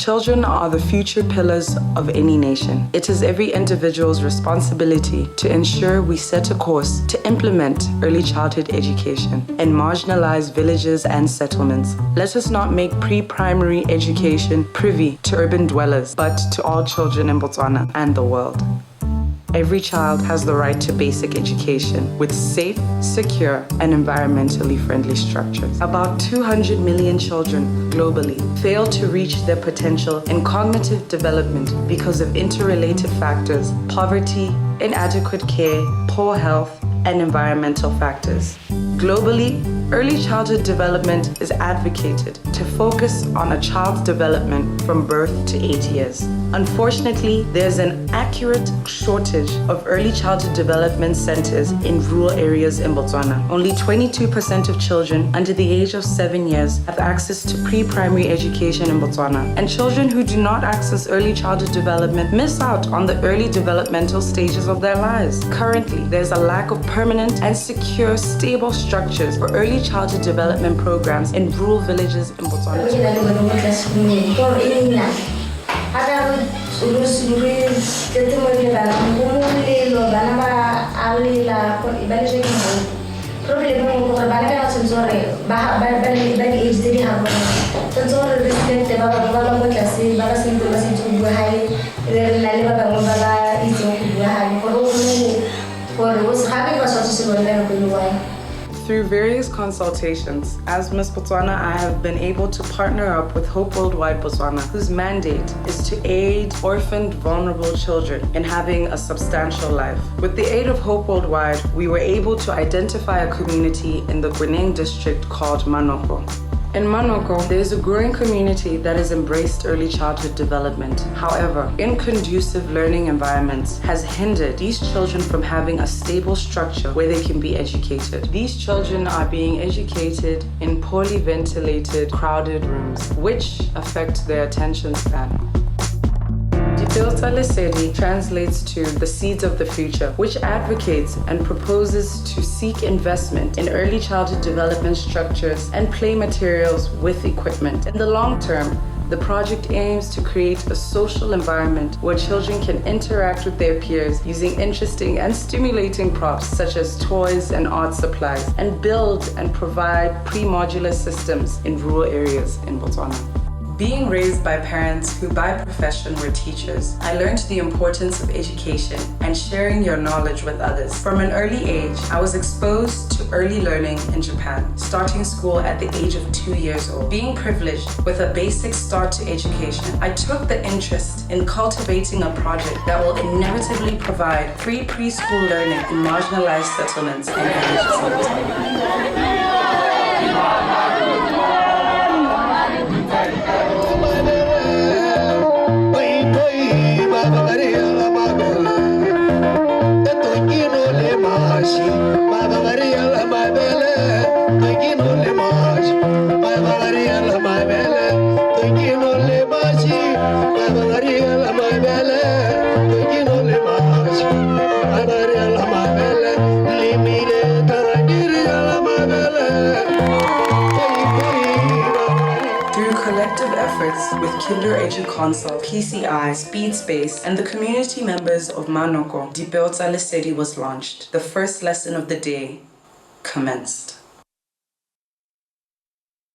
Children are the future pillars of any nation. It is every individual's responsibility to ensure we set a course to implement early childhood education in marginalized villages and settlements. Let us not make pre-primary education privy to urban dwellers, but to all children in Botswana and the world. Every child has the right to basic education with safe, secure, and environmentally friendly structures. About 200 million children globally fail to reach their potential in cognitive development because of interrelated factors, poverty, inadequate care, poor health, and environmental factors. Globally, early childhood development is advocated to focus on a child's development from birth to 8 years. Unfortunately, there's an accurate shortage of early childhood development centers in rural areas in Botswana. Only 22% of children under the age of 7 years have access to pre-primary education in Botswana. And children who do not access early childhood development miss out on the early developmental stages of their lives. Currently, there's a lack of permanent and secure, stable structures for early childhood development programs in rural villages in Botswana. Through various consultations, as Miss Botswana, I have been able to partner up with Hope Worldwide Botswana, whose mandate is to aid orphaned, vulnerable children in having a substantial life. With the aid of Hope Worldwide, we were able to identify a community in the Gwining district called Manoko. In Manoko, there is a growing community that has embraced early childhood development. However, inconducive learning environments has hindered these children from having a stable structure where they can be educated. These children are being educated in poorly ventilated, crowded rooms, which affect their attention span. Translates to the seeds of the future, which advocates and proposes to seek investment in early childhood development structures and play materials with equipment. In the long term, the project aims to create a social environment where children can interact with their peers using interesting and stimulating props such as toys and art supplies, and build and provide pre-modular systems in rural areas in Botswana. Being raised by parents who by profession were teachers, I learned the importance of education and sharing your knowledge with others. From an early age, I was exposed to early learning in Japan, starting school at the age of 2 years old. Being privileged with a basic start to education, I took the interest in cultivating a project that will inevitably provide free preschool learning in marginalized settlements and villages. With Kinder Edu Consult, PCI, Speed Space, and the community members of Manoko, Dipelta Lesedi was launched. The first lesson of the day commenced.